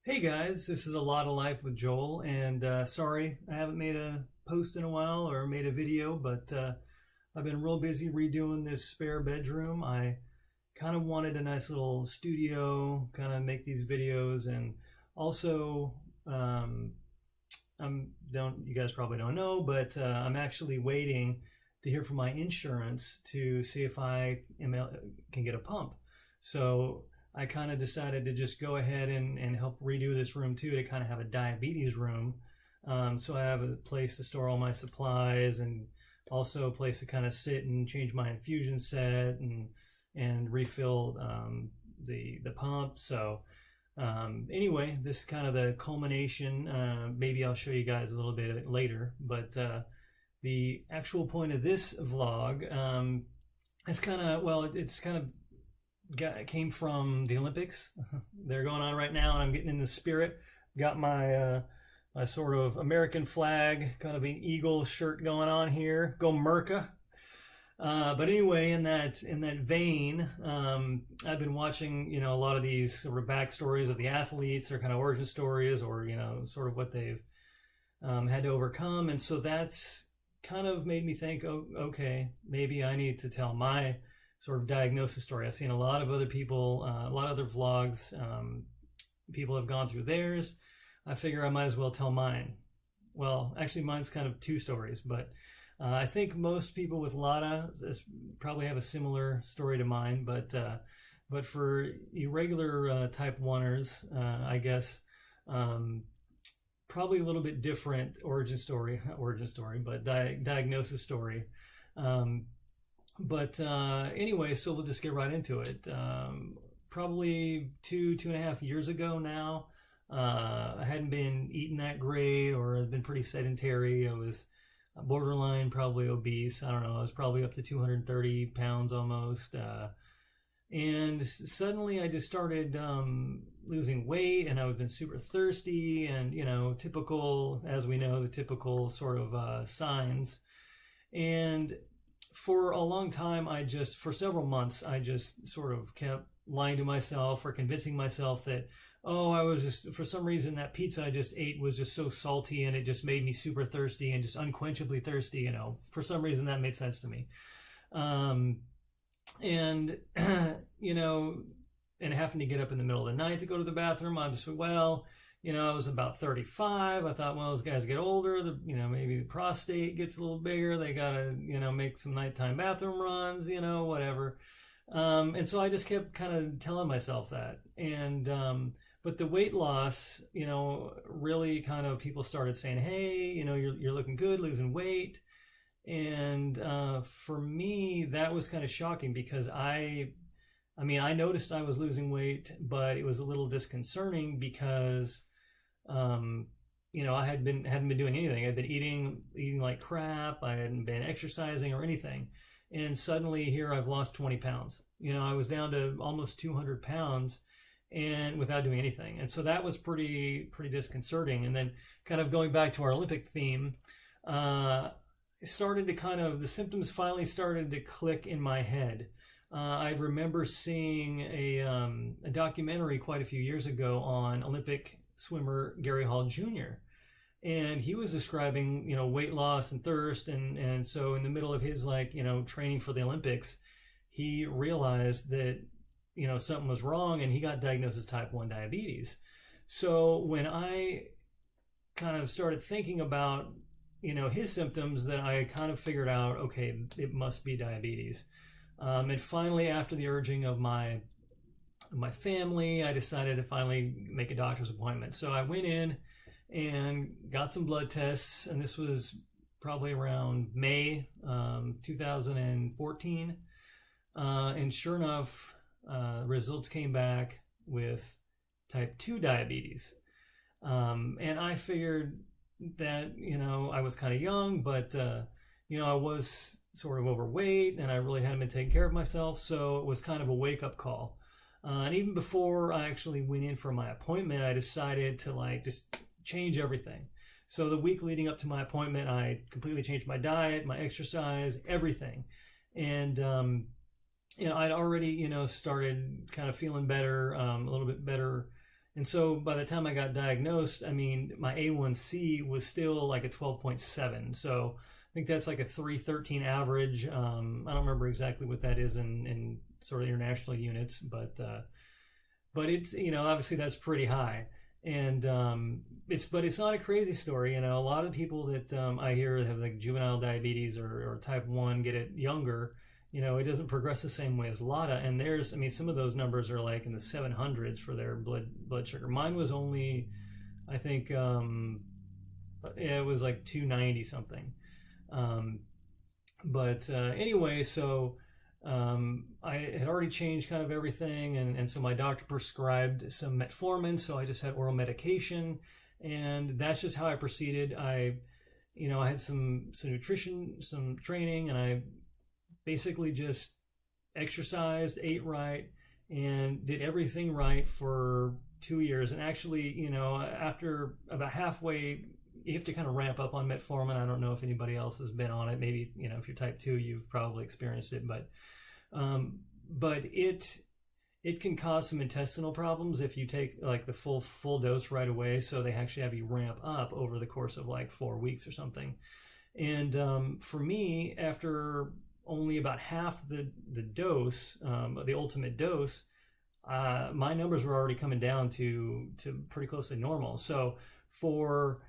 Hey guys, this is a lot of life with Joel, and sorry I haven't made a post in a while or made a video, but I've been real busy redoing this spare bedroom. I kind of wanted a nice little studio, kind of make these videos, and also I'm don't you guys probably don't know, but I'm actually waiting to hear from my insurance to see if can get a pump. So I kind of decided to just go ahead and help redo this room too, to kind of have a diabetes room. So I have a place to store all my supplies, and also a place to kind of sit and change my infusion set and refill the pump. So anyway, this is kind of the culmination. Maybe I'll show you guys a little bit later, but the actual point of this vlog is kind of, well, it's kind of came from the Olympics. They're going on right now, and I'm getting in the spirit. Got my my sort of American flag, kind of an eagle shirt going on here. Go Merca! But anyway, in that vein, I've been watching, a lot of these sort of backstories of the athletes, or kind of origin stories, or sort of what they've had to overcome, and so that's kind of made me think, oh, okay, maybe I need to tell my sort of diagnosis story. I've seen a lot of other people, a lot of other vlogs. People have gone through theirs. I figure I might as well tell mine. Well, actually, mine's kind of two stories, but I think most people with LADA probably have a similar story to mine. But for irregular type 1ers, I guess probably a little bit different origin story, not origin story, but diagnosis story. But anyway, so we'll just get right into it. Probably 2.5 years ago now, I hadn't been eating that great, or I'd been pretty sedentary. I was borderline probably obese. I don't know. I was probably up to 230 pounds almost. And suddenly I just started losing weight, and I've been super thirsty, and, typical, as we know, the typical sort of signs. And for a long time, for several months, I just sort of kept lying to myself or convincing myself that, oh, I was just, for some reason, that pizza I just ate was just so salty, and it just made me super thirsty and just unquenchably thirsty. For some reason that made sense to me. And, and having to get up in the middle of the night to go to the bathroom, I'm just, well, I was about 35. I thought, well, as guys get older, maybe the prostate gets a little bigger. They gotta, make some nighttime bathroom runs, whatever. And so I just kept kind of telling myself that. And, but the weight loss, really kind of, people started saying, hey, you're looking good, losing weight. And for me, that was kind of shocking, because I noticed I was losing weight, but it was a little disconcerting because, I hadn't been doing anything. I'd been eating like crap. I hadn't been exercising or anything. And suddenly here I've lost 20 pounds. I was down to almost 200 pounds and without doing anything. And so that was pretty disconcerting. And then kind of going back to our Olympic theme, the symptoms finally started to click in my head. I remember seeing a documentary quite a few years ago on Olympic swimmer Gary Hall Jr. And he was describing, weight loss and thirst. And so in the middle of his, training for the Olympics, he realized that, something was wrong, and he got diagnosed as type 1 diabetes. So when I kind of started thinking about, his symptoms, then I kind of figured out, okay, it must be diabetes. And finally, after the urging of my family, I decided to finally make a doctor's appointment. So I went in and got some blood tests, and this was probably around May 2014. And sure enough, results came back with type 2 diabetes. And I figured that, I was kind of young, but, I was sort of overweight, and I really hadn't been taking care of myself. So it was kind of a wake-up call. And even before I actually went in for my appointment, I decided to just change everything. So the week leading up to my appointment, I completely changed my diet, my exercise, everything. And, I'd already, started kind of feeling better, a little bit better And so by the time I got diagnosed, I mean, my A1C was still like a 12.7. So I think that's like a 313 average. I don't remember exactly what that is in sort of international units, but it's, you know, obviously that's pretty high. And but it's not a crazy story. You know, a lot of people that I hear that have like juvenile diabetes or type 1 get it younger. You know, it doesn't progress the same way as LADA. And there's, I mean, some of those numbers are like in the 700s for their blood sugar. Mine was only, I think, it was like 290 something. Anyway, so I had already changed kind of everything, and so my doctor prescribed some metformin, so I just had oral medication, and that's just how I proceeded. I had some nutrition, some training, and I basically just exercised, ate right, and did everything right for 2 years. And actually, you know, after about halfway, you have to kind of ramp up on metformin. I don't know if anybody else has been on it. Maybe, you know, if you're type 2, you've probably experienced it, but it can cause some intestinal problems if you take like the full dose right away. So they actually have you ramp up over the course of like 4 weeks or something. And for me, after only about half the dose, the ultimate dose, my numbers were already coming down to pretty close to normal. So for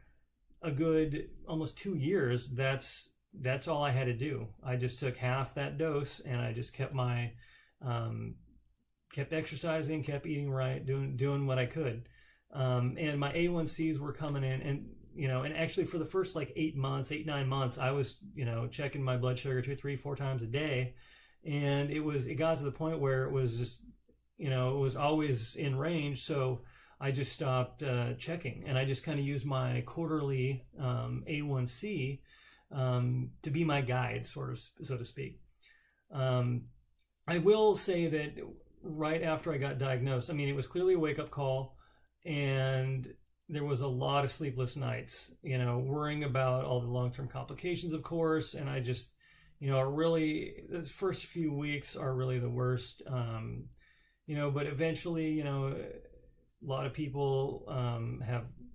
a good almost 2 years, that's all I had to do. I just took half that dose, and I just kept kept exercising, kept eating right, doing what I could, and my A1Cs were coming in, and you know, and actually for the first like 9 months, I was, you know, checking my blood sugar 2, 3, 4 times a day, and it got to the point where it was just, you know, it was always in range. So I just stopped checking, and I just kind of used my quarterly A1C to be my guide, sort of, so to speak. I will say that right after I got diagnosed, I mean, it was clearly a wake-up call, and there was a lot of sleepless nights, you know, worrying about all the long-term complications, of course. And I just, you know, the first few weeks are really the worst, you know, but eventually, you know, a lot of people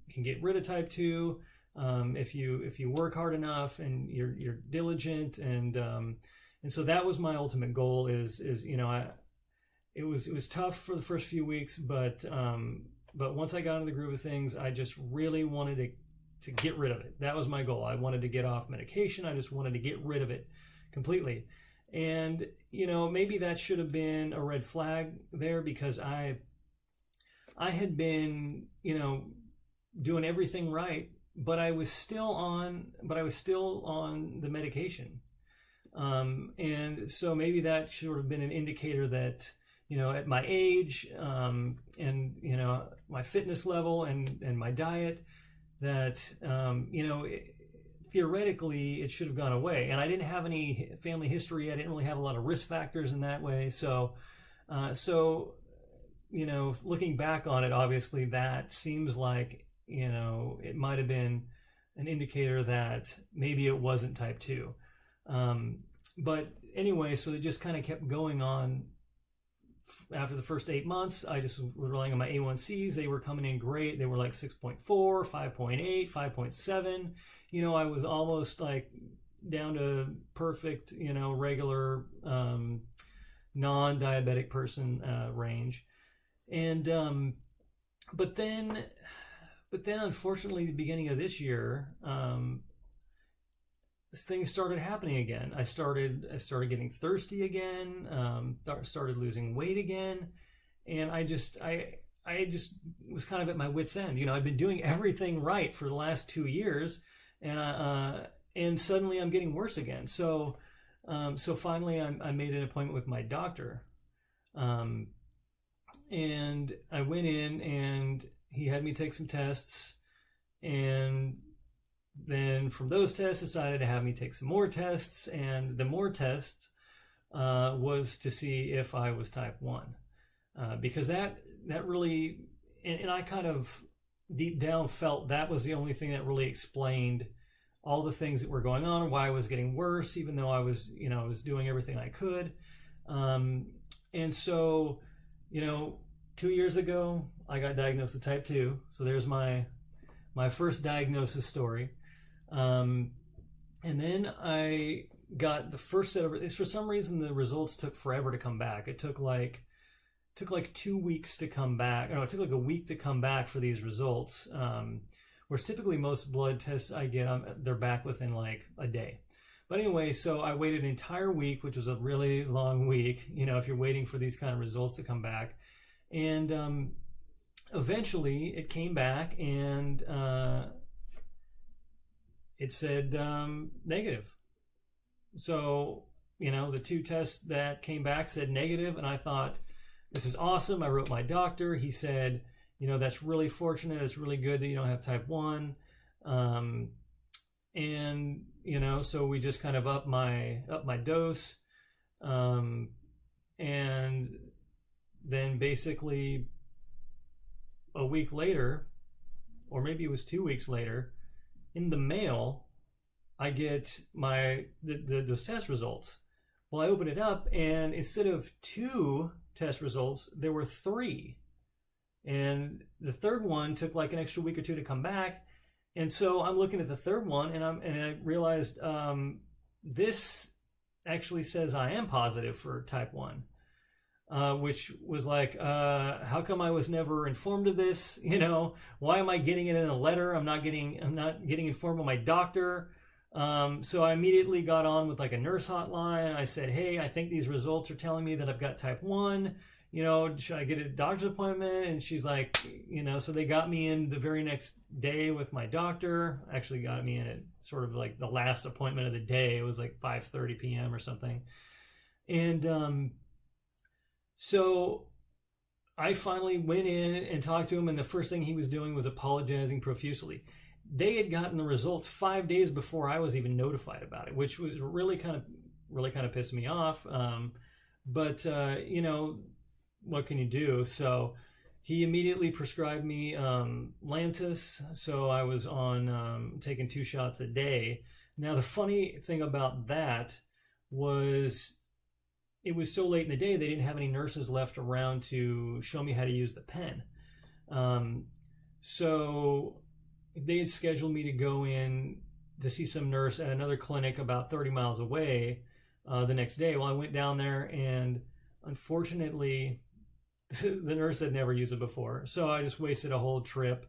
can get rid of type 2 if you work hard enough and you're diligent, and so that was my ultimate goal. Is you know, it was tough for the first few weeks, but once I got into the groove of things, I just really wanted to get rid of it. That was my goal. I wanted to get off medication. I just wanted to get rid of it completely. And you know, maybe that should have been a red flag there, because I had been, you know, doing everything right, but I was still on the medication. And so maybe that should have been an indicator that, you know, at my age, and, you know, my fitness level and my diet, that, you know, theoretically it should have gone away. And I didn't have any family history. I didn't really have a lot of risk factors in that way. So, you know, looking back on it, obviously that seems like, you know, it might have been an indicator that maybe it wasn't type 2. But anyway, so it just kind of kept going on. After the first 8 months, I just was relying on my A1Cs. They were coming in great. They were like 6.4, 5.8, 5.7. You know, I was almost like down to perfect, you know, regular non-diabetic person range. And but then unfortunately, the beginning of this year, things started happening again. I started getting thirsty again, started losing weight again, and I just was kind of at my wit's end. You know, I've been doing everything right for the last 2 years, and suddenly I'm getting worse again. So finally I made an appointment with my doctor, and I went in, and he had me take some tests, and then from those tests decided to have me take some more tests, and the more tests was to see if I was type 1, because that really, and I kind of deep down felt that was the only thing that really explained all the things that were going on, why I was getting worse, even though I was doing everything I could. And so, you know, 2 years ago, I got diagnosed with type 2. So there's my first diagnosis story. And then I got the first set of, for some reason, the results took forever to come back. It took like 2 weeks to come back. No, it took like a week to come back for these results. Whereas typically most blood tests I get, they're back within like a day. But anyway, so I waited an entire week, which was a really long week, you know, if you're waiting for these kind of results to come back. And eventually it came back, and it said negative. So, you know, the 2 tests that came back said negative, and I thought, this is awesome. I wrote my doctor. He said, you know, that's really fortunate. It's really good that you don't have type 1. And, you know, so we just kind of up my dose. And then basically a week later, or maybe it was 2 weeks later, in the mail, I get those test results. Well, I open it up, and instead of 2 test results, there were 3. And the third one took like an extra week or 2 to come back. And so I'm looking at the third one, and I realized this actually says I am positive for type 1. Which was like, how come I was never informed of this? You know, why am I getting it in a letter? I'm not getting informed by my doctor. So I immediately got on with like a nurse hotline. I said, hey, I think these results are telling me that I've got type 1. You know, should I get a doctor's appointment? And she's like, you know, so they got me in the very next day with my doctor. Actually got me in at sort of like the last appointment of the day. It was like 5:30 p.m. or something. And so I finally went in and talked to him, and the first thing he was doing was apologizing profusely. They had gotten the results 5 days before I was even notified about it, which was really kind of pissed me off. But you know, what can you do? So he immediately prescribed me Lantus. So I was on taking 2 shots a day. Now the funny thing about that was, it was so late in the day, they didn't have any nurses left around to show me how to use the pen. So they had scheduled me to go in to see some nurse at another clinic about 30 miles away the next day. Well, I went down there, and unfortunately, the nurse had never used it before. So I just wasted a whole trip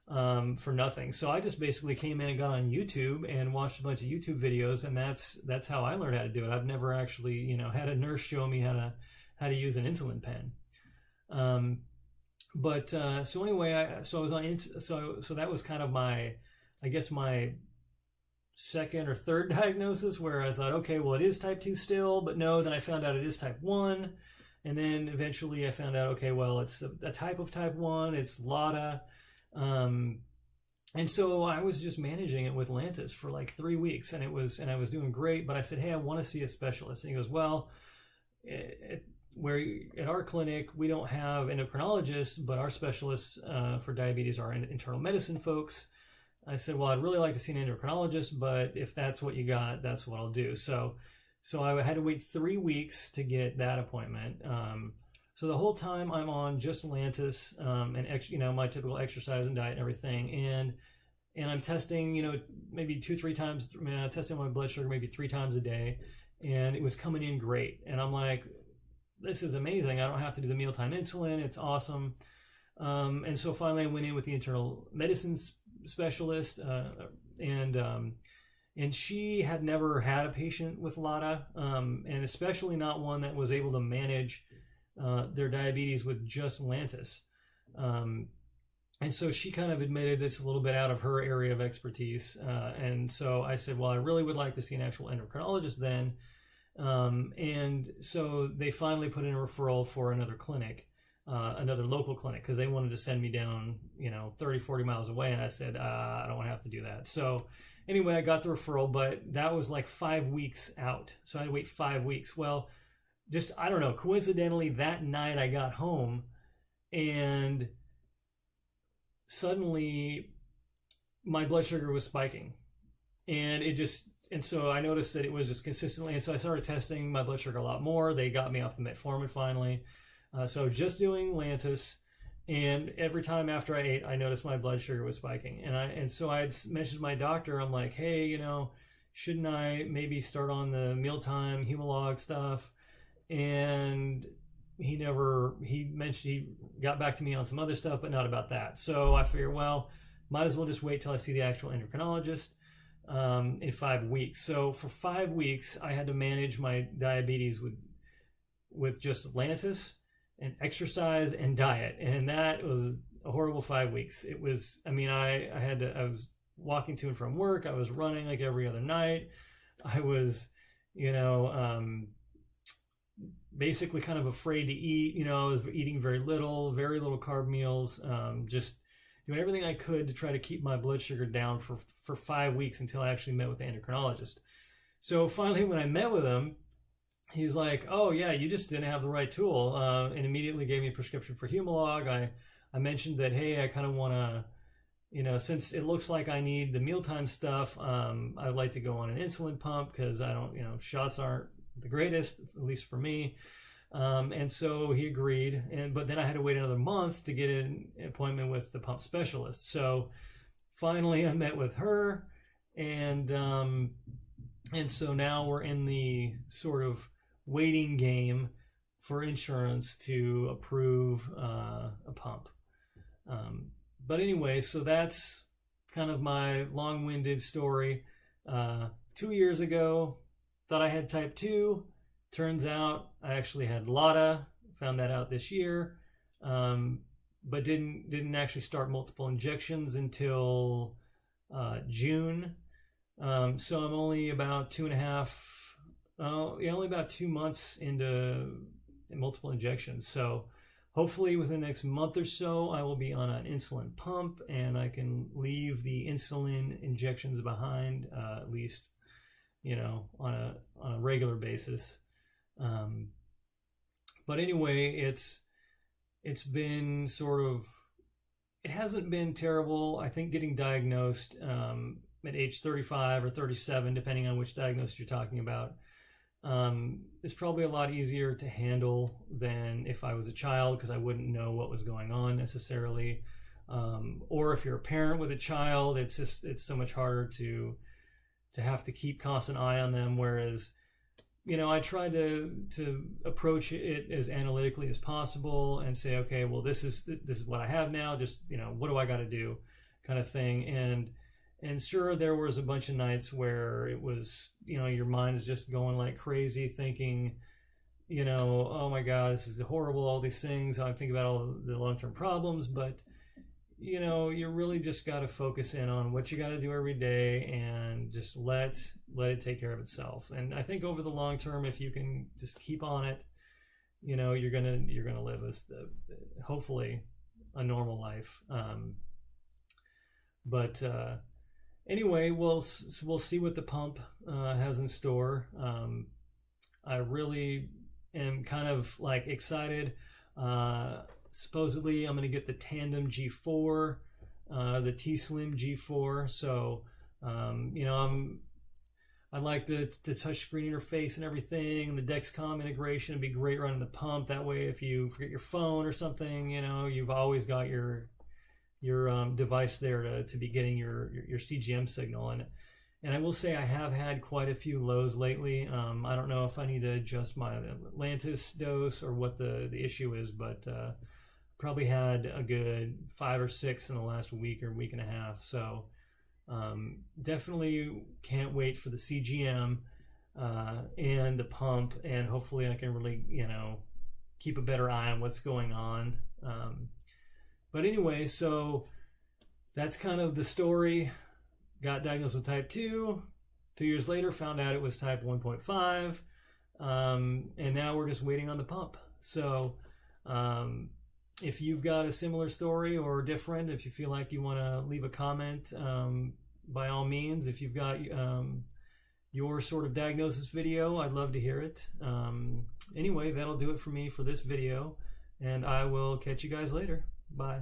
for nothing. So I just basically came in and got on YouTube and watched a bunch of YouTube videos, and that's how I learned how to do it. I've never actually, you know, had a nurse show me how to use an insulin pen. So anyway, so I was on so that was kind of my second or third diagnosis, where I thought, okay, well, it is type 2 still, but no, then I found out it is type 1. And then eventually I found out, okay, well, it's a type of type 1, it's LADA. And so I was just managing it with Lantus for like 3 weeks, and I was doing great, but I said, hey, I want to see a specialist. And he goes, well, at our clinic, we don't have endocrinologists, but our specialists for diabetes are internal medicine folks. I said, well, I'd really like to see an endocrinologist, but if that's what you got, that's what I'll do. So I had to wait 3 weeks to get that appointment. So the whole time I'm on just Lantus and you know, my typical exercise and diet and everything, and I'm testing, you know, maybe 2-3 times. Testing my blood sugar maybe 3 times a day, and it was coming in great. And I'm like, this is amazing. I don't have to do the mealtime insulin. It's awesome. And so finally I went in with the internal medicine specialist, and she had never had a patient with LADA, and especially not one that was able to manage their diabetes with just Lantus. And so she kind of admitted this a little bit out of her area of expertise. And so I said, well, I really would like to see an actual endocrinologist then. And so they finally put in a referral for another clinic, another local clinic, because they wanted to send me down, you know, 30-40 miles away. And I said, I don't want to have to do that. So anyway, I got the referral, but that was like 5 weeks out. So I had to wait 5 weeks. Well, just, I don't know, coincidentally, that night I got home, and suddenly my blood sugar was spiking, and so I noticed that it was just consistently, and so I started testing my blood sugar a lot more. They got me off the metformin finally. So I was just doing Lantus, and every time after I ate, I noticed my blood sugar was spiking. And so I had mentioned to my doctor, I'm like, hey, you know, shouldn't I maybe start on the mealtime Humalog stuff? And he mentioned, he got back to me on some other stuff, but not about that. So I figured, well, might as well just wait till I see the actual endocrinologist in 5 weeks. So for 5 weeks, I had to manage my diabetes with just Lantus and exercise and diet. And that was a horrible 5 weeks. It was, I mean, I was walking to and from work. I was running like every other night. I was, you know, basically kind of afraid to eat. You know, I was eating very little carb meals, just doing everything I could to try to keep my blood sugar down for 5 weeks until I actually met with the endocrinologist. So finally, when I met with him, he's like, oh yeah, you just didn't have the right tool, and immediately gave me a prescription for Humalog. I mentioned that, hey, I kind of want to, you know, since it looks like I need the mealtime stuff, I'd like to go on an insulin pump because I don't, you know, shots aren't the greatest, at least for me. And so he agreed, but then I had to wait another month to get an appointment with the pump specialist. So finally I met with her, and so now we're in the sort of waiting game for insurance to approve a pump. But anyway, so that's kind of my long-winded story. 2 years ago, thought I had type 2. Turns out I actually had LADA. Found that out this year, but didn't actually start multiple injections until June. So I'm only about only about 2 months into multiple injections. So hopefully within the next month or so, I will be on an insulin pump and I can leave the insulin injections behind, at least, you know, on a regular basis. But anyway, it's been sort of, it hasn't been terrible. I think getting diagnosed at age 35 or 37, depending on which diagnosis you're talking about, is probably a lot easier to handle than if I was a child, because I wouldn't know what was going on necessarily. Or if you're a parent with a child, it's so much harder to have to keep constant eye on them. Whereas, you know, I try to approach it as analytically as possible and say, okay, well, this is what I have now. Just, you know, what do I got to do, kind of thing. And sure, there was a bunch of nights where it was, you know, your mind is just going like crazy, thinking, you know, oh my God, this is horrible, all these things. I think about all the long-term problems, but, you know, you really just got to focus in on what you got to do every day and just let it take care of itself. And I think over the long term, if you can just keep on it, you know, you're gonna live hopefully a normal life. But anyway, we'll see what the pump has in store. I really am kind of like excited. Supposedly I'm going to get the Tandem G4, the T-Slim G4. So, you know, I like the touchscreen interface and everything, and the Dexcom integration would be great running the pump. That way, if you forget your phone or something, you know, you've always got your device there to be getting your CGM signal. And I will say I have had quite a few lows lately. I don't know if I need to adjust my Lantus dose or what the issue is, but probably had a good 5 or 6 in the last week or week and a half. So definitely can't wait for the CGM and the pump, and hopefully I can really, you know, keep a better eye on what's going on. But anyway, so that's kind of the story. Got diagnosed with type 2. 2 years later, found out it was type 1.5. And now we're just waiting on the pump. So if you've got a similar story or different, if you feel like you want to leave a comment, by all means. If you've got your sort of diagnosis video, I'd love to hear it. Anyway, that'll do it for me for this video, and I will catch you guys later. Bye.